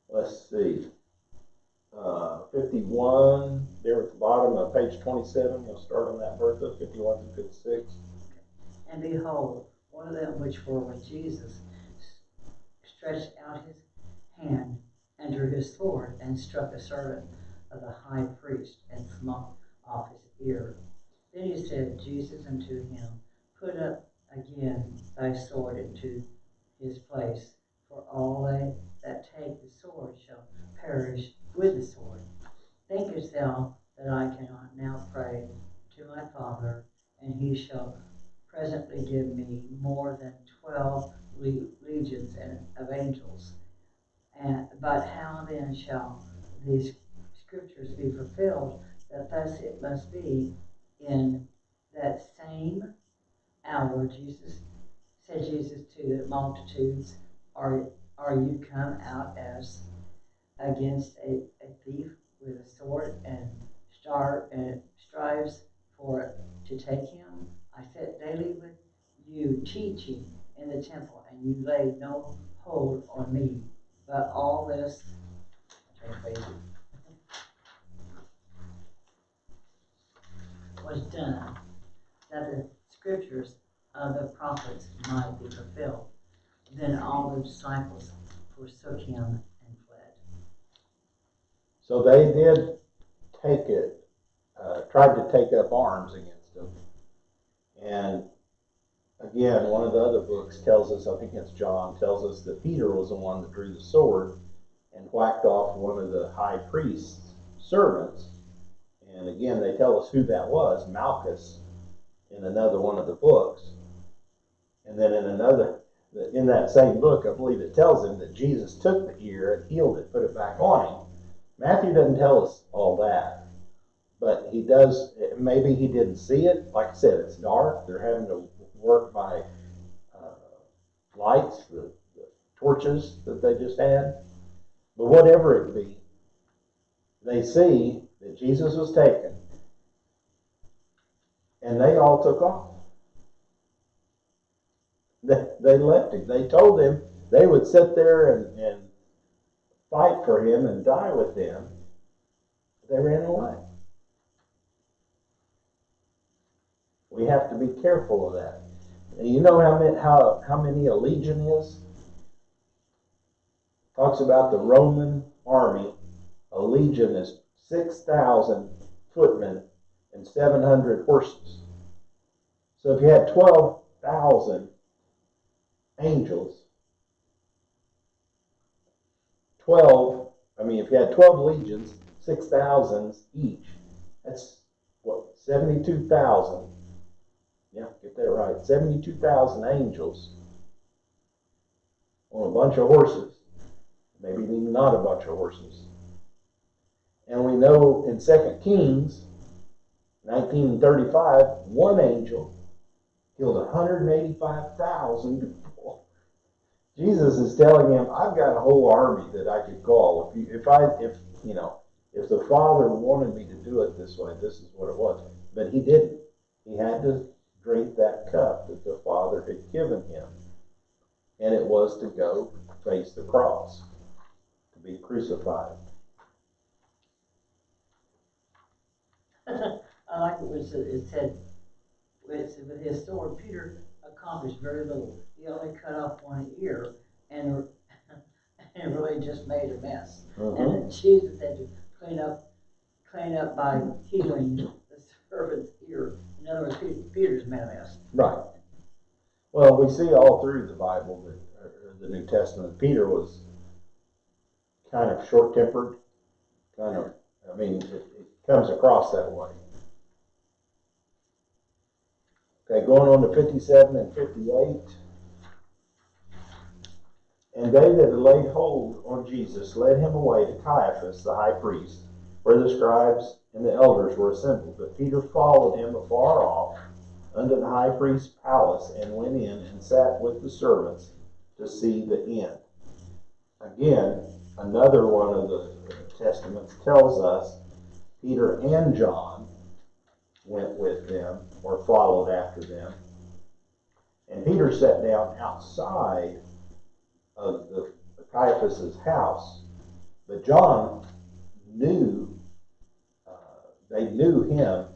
Let's see. 51, there at the bottom of page 27. You'll start on that, Bertha, 51 through 56. And behold, one of them which were with Jesus stretched out his hand and drew his sword and struck a servant of the high priest and smote off his ear. Then he said, Jesus unto him, Put up again thy sword into his place, for all they that take the sword shall perish with the sword. Thinkest thou that I cannot now pray to my Father, and he shall presently give me more than 12 legions of angels? But how then shall these scriptures be fulfilled, that thus it must be in that same hour? Said Jesus to the multitudes, Are you come out as against a thief with a sword and strives for to take him? I sat daily with you teaching in the temple, and you laid no hold on me. But all this was done, that the scriptures of the prophets might be fulfilled. Then all the disciples forsook him and fled. So they did tried to take up arms against him. And again, one of the other books tells us, I think it's John, tells us that Peter was the one that drew the sword and whacked off one of the high priest's servants. And again, they tell us who that was, Malchus, in another one of the books. And then in that same book, I believe it tells him that Jesus took the ear and healed it, put it back on him. Matthew doesn't tell us all that, but he does. Maybe he didn't see it. Like I said, it's dark. They're having to work by lights. The torches that they just had. But whatever it be, they see that Jesus was taken, and they all took off. They left him. They told him they would sit there and fight for him and die with him. They ran away. We have to be careful of that. And you know how many a legion is? Talks about the Roman army. A legion is 6,000 footmen and 700 horses. So if you had 12,000 angels, if you had 12 legions, 6,000 each, that's what, 72,000. Yeah, get that right. 72,000 angels on a bunch of horses. Maybe even not a bunch of horses. And we know in 2 Kings 19:35, one angel killed 185,000 people. Jesus is telling him, I've got a whole army that I could call. If the Father wanted me to do it this way, this is what it was. But he didn't. He had to drink that cup that the Father had given him. And it was to go face the cross, to be crucified. I like what it said, with his sword, Peter accomplished very little. He only cut off one ear, and it really just made a mess. Mm-hmm. And then Jesus had to clean up by healing the servant's ear. In other words, Peter's made a mess. Right. Well, we see all through the Bible, or the New Testament, Peter was kind of short-tempered, it comes across that way. Okay, going on to 57 and 58. And they that had laid hold on Jesus led him away to Caiaphas, the high priest, where the scribes and the elders were assembled. But Peter followed him afar off unto the high priest's palace, and went in and sat with the servants to see the end. Again, another one of the testaments tells us Peter and John went with them, or followed after them. And Peter sat down outside of the Caiaphas's house. But John they knew him,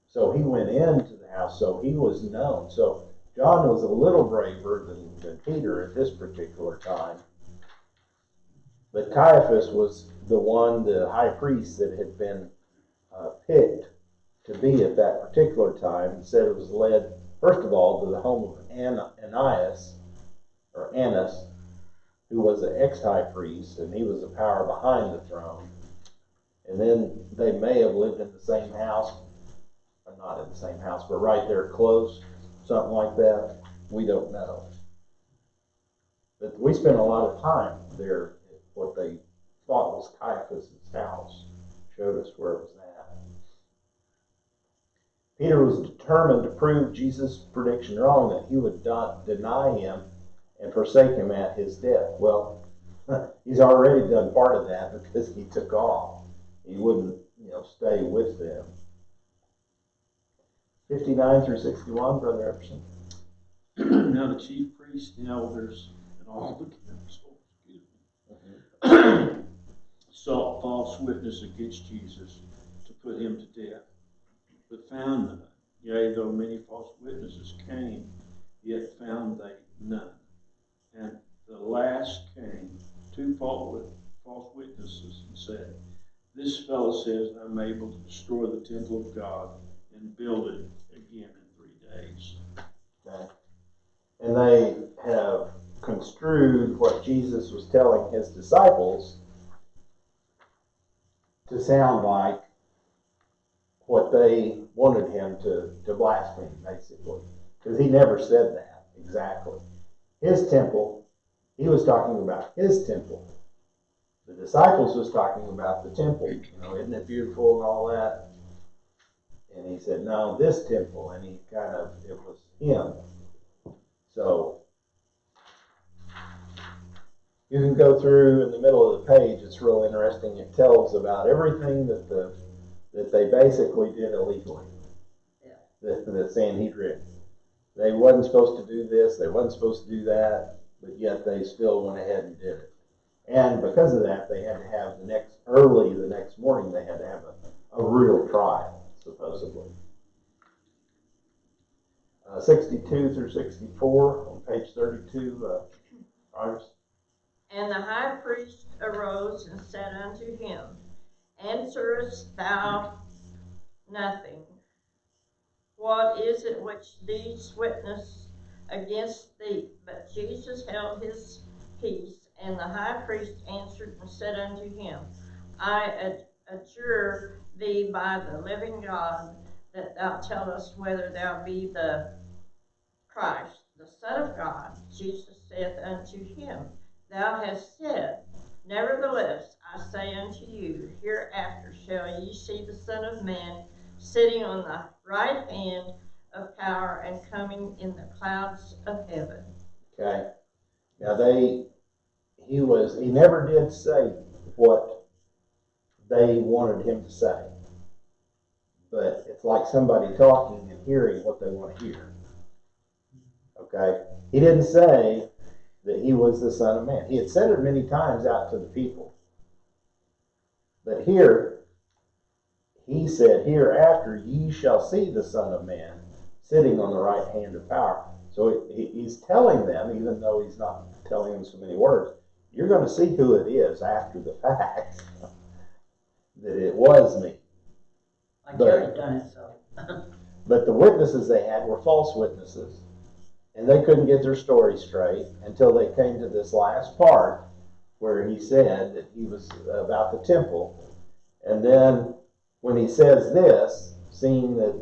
so he went into the house, so he was known. So John was a little braver than Peter at this particular time. But Caiaphas was the high priest that had been picked to be at that particular time. It said it was led, first of all, to the home of Annas, who was an ex-high priest, and he was the power behind the throne. And then they may have lived in the same house, or not in the same house, but right there close, something like that. We don't know. But we spent a lot of time there at what they thought was Caiaphas' house. Showed us where it was at. Peter was determined to prove Jesus' prediction wrong, that he would not deny him and forsake him at his death. Well, he's already done part of that because he took off. He wouldn't, stay with them. 59 through 61, Brother Epperson. Now the chief priests, the elders, and all the council, sought false witness against Jesus to put him to death, but found none. Yea, though many false witnesses came, yet found they none. And the last came, two false witnesses, and said, This fellow says, I'm able to destroy the temple of God and build it again in 3 days. Okay. And they have construed what Jesus was telling his disciples to sound like what they wanted him to blaspheme, basically. Because he never said that exactly. His temple, he was talking about his temple. The disciples was talking about the temple. Isn't it beautiful and all that? And he said, no, this temple. And it was him. So, you can go through in the middle of the page. It's real interesting. It tells about everything that they basically did illegally. Yeah. The Sanhedrin. They wasn't supposed to do this. They wasn't supposed to do that. But yet they still went ahead and did it. And because of that, they had to have the next morning, they had to have a real trial, supposedly. 62 through 64 on page 32, Iris. And the high priest arose and said unto him, Answerest thou nothing? What is it which these witness against thee? But Jesus held his peace, and the high priest answered and said unto him, I adjure thee by the living God, that thou tell us whether thou be the Christ, the Son of God. Jesus saith unto him, Thou hast said. Nevertheless, I say unto you, hereafter shall ye see the Son of Man sitting on the right hand of power and coming in the clouds of heaven. Okay. Now he never did say what they wanted him to say. But it's like somebody talking and hearing what they want to hear. Okay? He didn't say that he was the Son of Man. He had said it many times out to the people. But here, he said, hereafter ye shall see the Son of Man sitting on the right hand of power. So he's telling them, even though he's not telling them so many words, you're going to see who it is after the fact, that it was me. Like Jared done it, so. But the witnesses they had were false witnesses. And they couldn't get their story straight until they came to this last part where he said that he was about the temple. And then when he says this, seeing that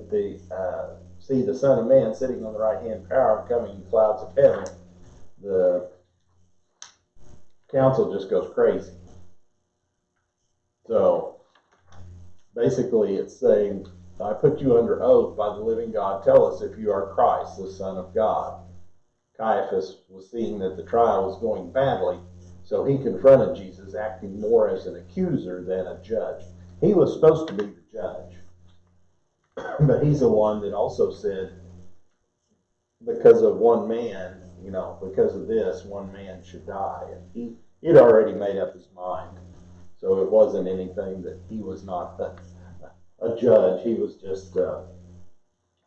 see the Son of Man sitting on the right hand of power and coming in the clouds of heaven, the council just goes crazy. So basically it's saying, I put you under oath by the living God. Tell us if you are Christ, the Son of God. Caiaphas was seeing that the trial was going badly, so he confronted Jesus, acting more as an accuser than a judge. He was supposed to be the judge, but he's the one that also said, because of one man, because of this, one man should die. And he'd already made up his mind, so it wasn't anything that he was not a judge. He was just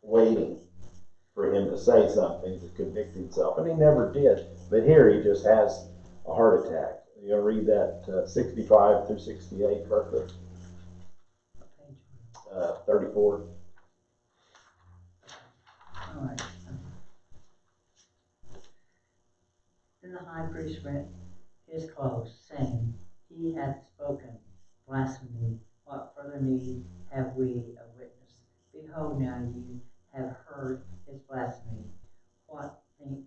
waiting for him to say something to convict himself, and he never did. But here he just has a heart attack. You going to read that 65 through 68, Berkeley? 34. All right. Then the high priest rent his clothes, saying, He hath spoken blasphemy. What further need have we of witness? Behold, now ye have heard his blasphemy. What think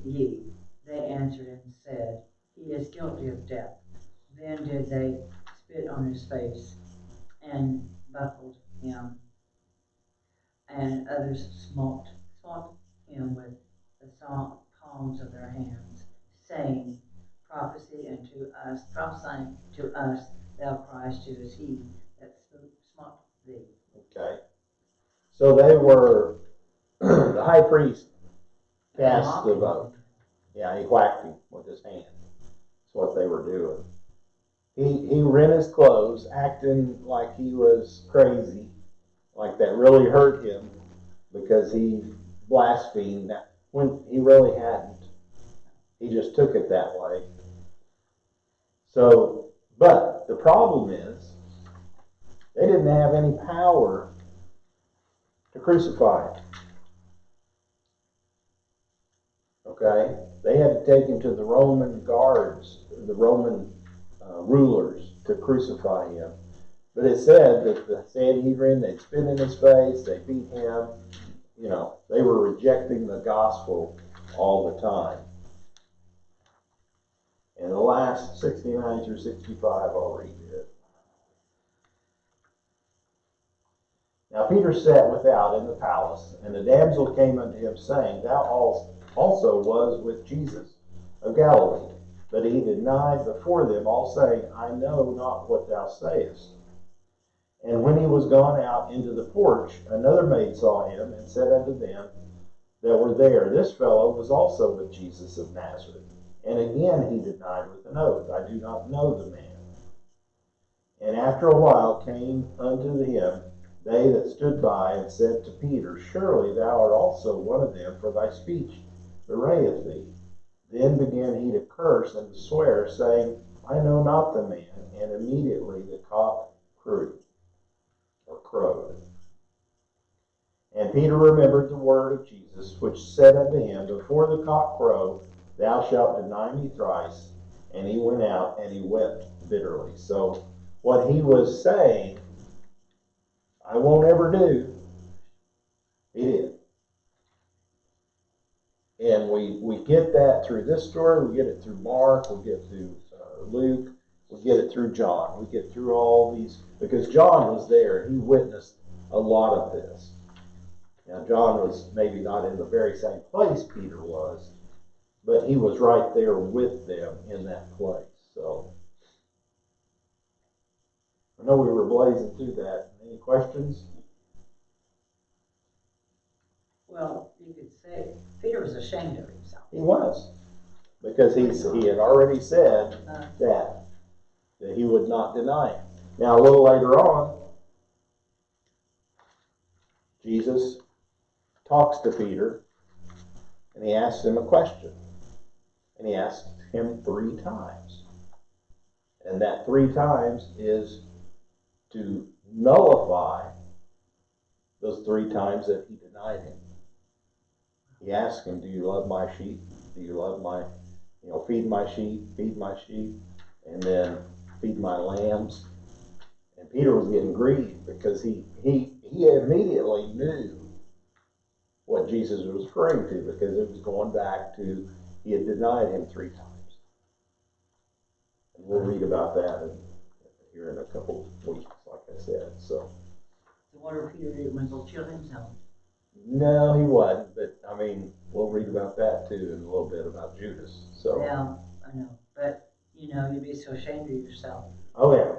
ye? They answered and said, He is guilty of death. Then did they spit on his face and buckled him, and others smote him with the palms of their hands, saying, prophesying to us, thou Christ, who is he that smote thee. Okay. So they were, the high priest cast the vote. Yeah, he whacked him with his hand. That's what they were doing. He rent his clothes, acting like he was crazy, like that really hurt him because he blasphemed when he really hadn't. He just took it that way. So, but the problem is, they didn't have any power to crucify him. Okay? They had to take him to the Roman guards, the Roman rulers, to crucify him. But it said that the Sanhedrin, they'd spit in his face, they beat him. They were rejecting the gospel all the time. In the last 69 through 65, I'll read it. Now Peter sat without in the palace, and a damsel came unto him, saying, Thou also was with Jesus of Galilee. But he denied before them all, saying, I know not what thou sayest. And when he was gone out into the porch, another maid saw him, and said unto them that were there, This fellow was also with Jesus of Nazareth. And again he denied with an oath, I do not know the man. And after a while came unto him they that stood by, and said to Peter, Surely thou art also one of them, for thy speech bewrayeth thee. Then began he to curse and to swear, saying, I know not the man. And immediately the cock crowed. And Peter remembered the word of Jesus, which said unto him, Before the cock crow, thou shalt deny me thrice. And he went out and he wept bitterly. So what he was saying, I won't ever do, he did. And we get that through this story, we get it through Mark, we get through Luke, we get it through John. We get through all these, because John was there, he witnessed a lot of this. Now John was maybe not in the very same place Peter was, but he was right there with them in that place. So I know we were blazing through that. Any questions? Well, you could say Peter was ashamed of himself. He was, because he had already said that he would not deny him. Now a little later on, Jesus talks to Peter and he asks him a question. And he asks him 3 times. And that 3 times is to nullify those 3 times that he denied him. He asked him, do you love my sheep? Do you love my, feed my sheep, and then feed my lambs? And Peter was getting grieved because he immediately knew what Jesus was referring to, because it was going back to he had denied him 3 times. And we'll read about that here in a couple of weeks, like I said. So The water Peter didn't want to go kill himself. no, he wasn't, but I mean, we'll read about that too in a little bit about Judas. So Yeah, I know. But, you'd be so ashamed of yourself. oh yeah.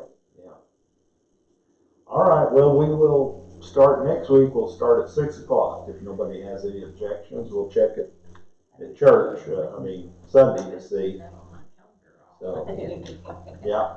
All right, well, we will start next week. We'll start at 6 o'clock. If nobody has any objections, we'll check it at church, Sunday to see. So, yeah.